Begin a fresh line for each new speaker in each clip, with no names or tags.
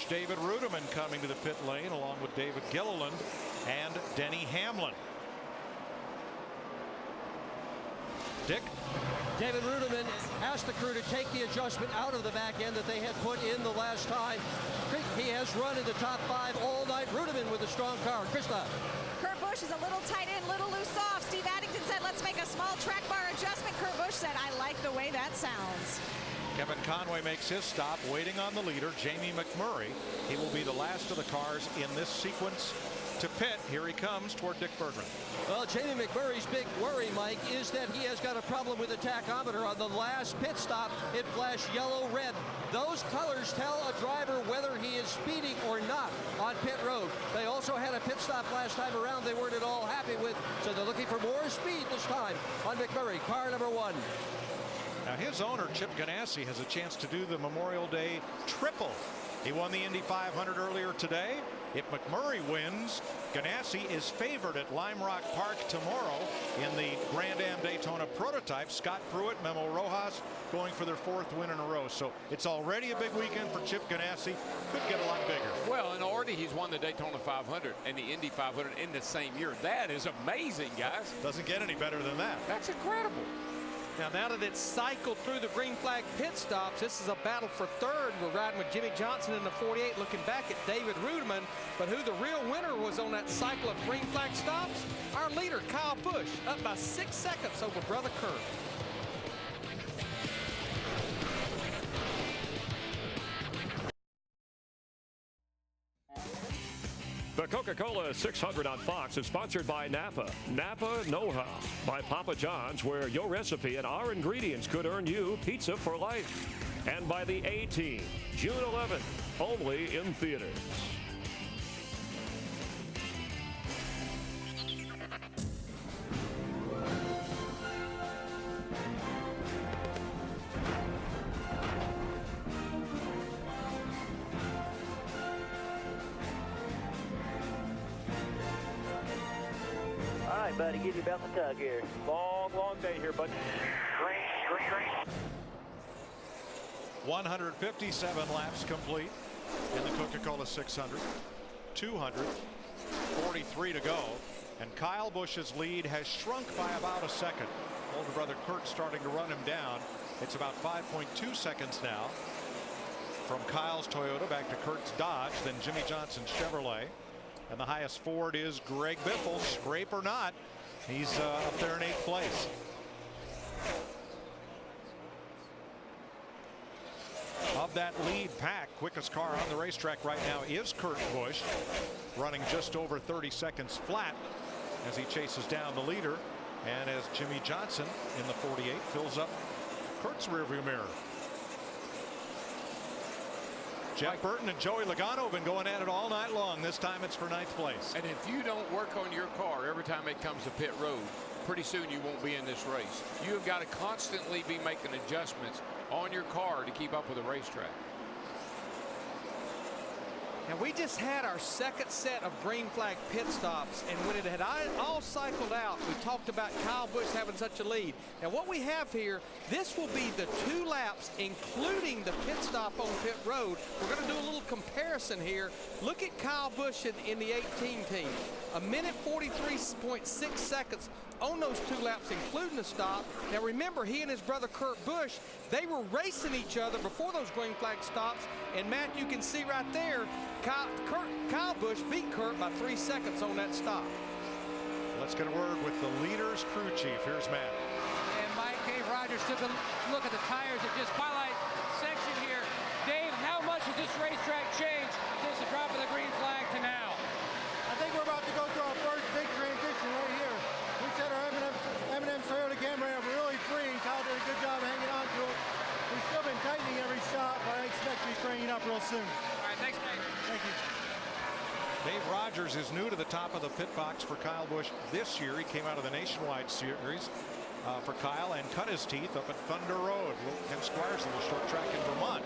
Busch. David Rudiman coming to the pit lane along with David Gilliland and Denny Hamlin. Dick?
David Rudiman asked the crew to take the adjustment out of the back end that they had put in the last time. He has run in the top 5 all night. Rudiman with a strong car. Krista.
Kurt Busch is a little tight in, little loose off. Steve Addington said, let's make a small track bar adjustment. Kurt Busch said, I like the way that sounds.
Kevin Conway makes his stop, waiting on the leader, Jamie McMurray. He will be the last of the cars in this sequence to pit. Here he comes toward Dick Bergman.
Well, Jamie McMurray's big worry, Mike, is that he has got a problem with the tachometer. On the last pit stop, it flashed yellow-red. Those colors tell a driver whether he is speeding or not on pit road. They also had a pit stop last time around they weren't at all happy with, so they're looking for more speed this time on McMurray, car number 1.
Now his owner, Chip Ganassi, has a chance to do the Memorial Day triple. He won the Indy 500 earlier today. If McMurray wins, Ganassi is favored at Lime Rock Park tomorrow in the Grand Am Daytona prototype. Scott Pruitt, Memo Rojas going for their 4th win in a row. So it's already a big weekend for Chip Ganassi. Could get a lot bigger.
Well, and already he's won the Daytona 500 and the Indy 500 in the same year. That is amazing, guys.
Doesn't get any better than that.
That's incredible.
Now that it's cycled through the green flag pit stops, this is a battle for 3rd. We're riding with Jimmy Johnson in the 48, looking back at David Rudiman. But who the real winner was on that cycle of green flag stops? Our leader, Kyle Busch, up by 6 seconds over brother Kurt.
The Coca-Cola 600 on Fox is sponsored by Napa. Napa Know-How. By Papa John's, where your recipe and our ingredients could earn you pizza for life. And by the A-Team, June 11th, only in theaters.
Buddy, give you about the tug here. Long day here, buddy. Green.
157 laps complete in the Coca-Cola 600. 243 to go. And Kyle Busch's lead has shrunk by about a second. Older brother Kurt starting to run him down. It's about 5.2 seconds now from Kyle's Toyota back to Kurt's Dodge, then Jimmy Johnson's Chevrolet. And the highest Ford is Greg Biffle. Scrape or not, he's up there in 8th place. Of that lead pack, quickest car on the racetrack right now is Kurt Busch, running just over 30 seconds flat as he chases down the leader, and as Jimmy Johnson in the 48 fills up Kurt's rearview mirror. Jeff Burton and Joey Logano have been going at it all night long. This time it's for 9th place.
And if you don't work on your car every time it comes to pit road, pretty soon you won't be in this race. You have got to constantly be making adjustments on your car to keep up with the racetrack.
And we just had our 2nd set of green flag pit stops, and when it had all cycled out, we talked about Kyle Busch having such a lead. Now what we have here, this will be the 2 laps including the pit stop on pit road. We're going to do a little comparison here. Look at Kyle Busch in the 18 team. 1:43.6 seconds on those 2 laps including the stop. Now remember, he and his brother Kurt Busch, they were racing each other before those green flag stops, and Matt, you can see right there Kyle Busch beat Kurt by 3 seconds on that stop.
Let's get a word with the leader's crew chief. Here's Matt.
And Mike, Dave Rogers took a look at the tires at just twilight section here. Dave, how much has this racetrack changed since the drop of the green flag to now?
I think we're about to go through our first big transition right here. We set our M&M Toyota camera up really free, and Kyle did a good job hanging on to it. We've still been tightening every stop, but I expect to be craning up real soon.
All right, thanks, Dave.
Thank you.
Dave Rogers is new to the top of the pit box for Kyle Busch this year. He came out of the Nationwide Series for Kyle and cut his teeth up at Thunder Road. Ken Squires, little short track in Vermont.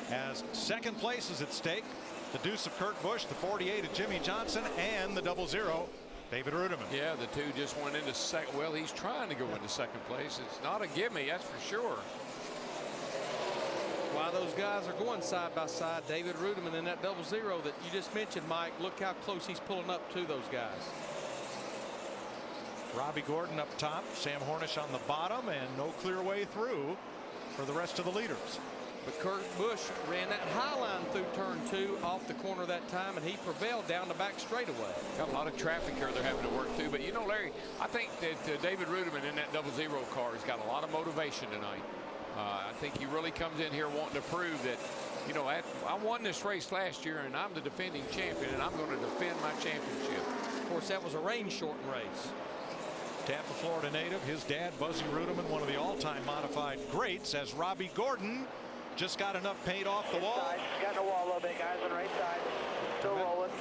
As 2nd place is at stake, the deuce of Kurt Busch, the 48 of Jimmy Johnson, and the 00 David Rudiman.
Yeah, the 2 just went into 2nd. Well, he's trying to go into 2nd place. It's not a gimme, that's for sure.
Well, why those guys are going side by side. David Rudiman in that 00 that you just mentioned, Mike. Look how close he's pulling up to those guys.
Robbie Gordon up top, Sam Hornish on the bottom, and no clear way through for the rest of the leaders.
But Kurt Busch ran that high line through turn 2 off the corner that time, and he prevailed down the back straightaway.
Got a lot of traffic here they're having to work through. But you know, Larry, I think that David Rudiman in that 00 car has got a lot of motivation tonight. I think he really comes in here wanting to prove that, you know, I won this race last year and I'm the defending champion and I'm going to defend my championship.
Of course, that was a rain-shortened race.
Tampa, Florida native, his dad, Buzzy Rudiman, one of the all-time modified greats, as Robbie Gordon just got enough paint off the wall.
Got the wall a little bit, guys, on the right side. Still rolling.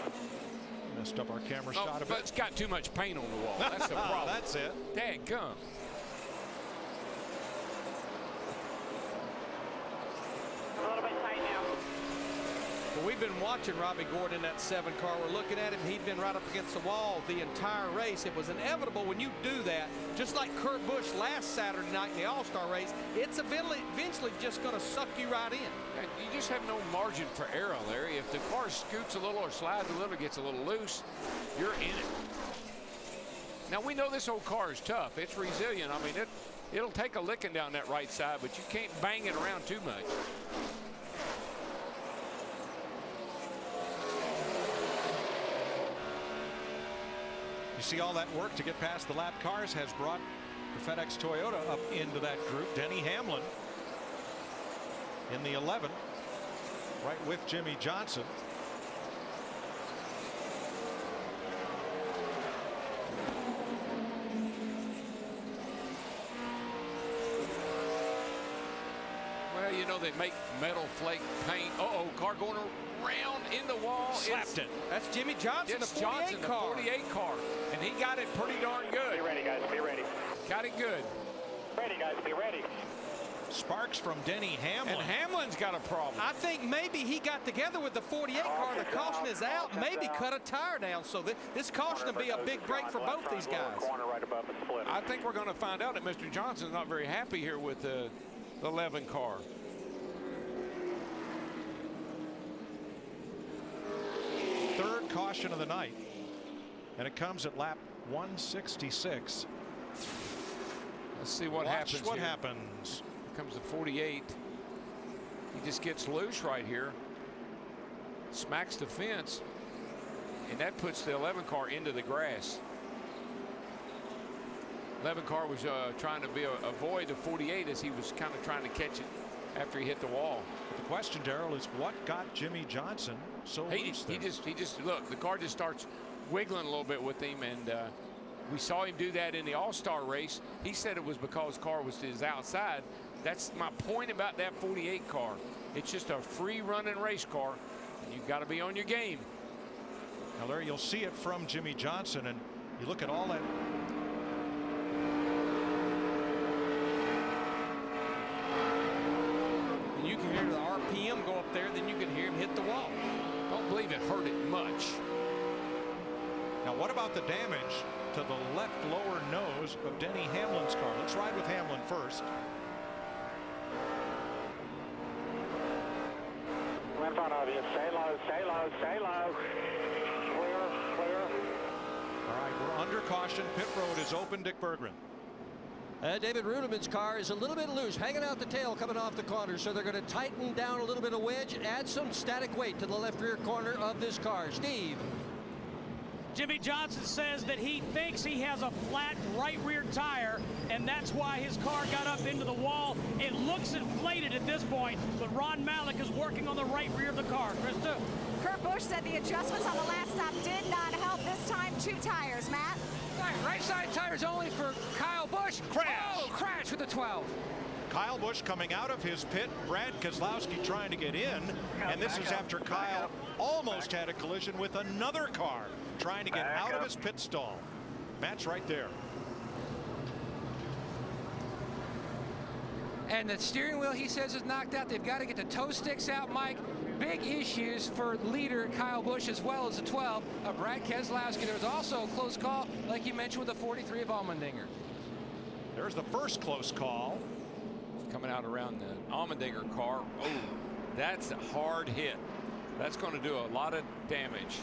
Messed up our camera shot a bit.
But it's got too much paint on the wall. That's the problem.
That's it.
Dadgum.
A little bit tight now.
Well, we've been watching Robbie Gordon in that 7 car. We're looking at him. He'd been right up against the wall the entire race. It was inevitable when you do that, just like Kurt Busch last Saturday night in the All-Star race. It's eventually just going to suck you right in.
You just have no margin for error, Larry. If the car scoots a little or slides a little, gets a little loose, you're in it. Now, we know this old car is tough. It's resilient. I mean, it'll take a licking down that right side, but you can't bang it around too much.
You see all that work to get past the lap cars has brought the FedEx Toyota up into that group. Denny Hamlin in the 11, right with Jimmy Johnson.
Well, you know, they make metal flake paint. Uh-oh, car going around in the wall.
Slapped it.
That's Jimmy Johnson,
It's
the 48
Johnson,
car.
the 48 car. And he got it pretty darn good.
Be ready, guys. Be ready.
Got it good.
Ready, guys. Be ready.
Sparks from Denny Hamlin.
And Hamlin's got a problem.
I think maybe he got together with the 48 car. The caution is out. Maybe cut a tire down. So this caution will be a big break for both these guys.
Corner right above the split.
I think we're going to find out that Mr. Johnson's not very happy here with the 11 car.
Third caution of the night, and it comes at lap 166.
Let's see what happens.
What
here.
happens?
Here comes the 48. He just gets loose right here, smacks the fence, and that puts the 11 car into the grass. 11 car was trying to avoid the 48 as he was kind of trying to catch it after he hit the wall.
The question, Darrell, is what got Jimmy Johnson so loose there?
He just look, the car just starts wiggling a little bit with him, and we saw him do that in the All-Star race. He said it was because the car was to his outside. That's my point about that 48 car. It's just a free running race car, and you've got to be on your game.
Now, Larry, you'll see it from Jimmy Johnson, and you look at all that.
And you can hear the RPM go up there, then you can hear him hit the wall.
Don't believe it hurt it much.
Now, what about the damage to the left lower nose of Denny Hamlin's car? Let's ride with Hamlin first.
In front of you. Stay low, stay low, stay low. Clear, clear.
All right, we're under caution. Pit road is open. Dick Berggren.
David Rudiman's car is a little bit loose, hanging out the tail coming off the corner, so they're going to tighten down a little bit of wedge, add some static weight to the left rear corner of this car. Steve.
Jimmy Johnson says that he thinks he has a flat right rear tire, and that's why his car got up into the wall. It looks inflated at this point, but Ron Malik is working on the right rear of the car. Krista?
Kurt Busch said the adjustments on the last stop did not help. This time, 2 tires. Matt?
Right side tires only for Kyle Busch.
Crash.
Oh, crash with the 12.
Kyle Busch coming out of his pit. Brad Keselowski trying to get in. And this is after Kyle almost had a collision with another car trying to get out of his pit stall. Matt's right there.
And the steering wheel, he says, is knocked out. They've got to get the toe sticks out, Mike. Big issues for leader Kyle Busch as well as the 12 of Brad Keselowski. There was also a close call, like you mentioned, with the 43 of Allmendinger.
There's the first close call.
coming out around the Allmendinger car. Oh, that's a hard hit. That's going to do a lot of damage.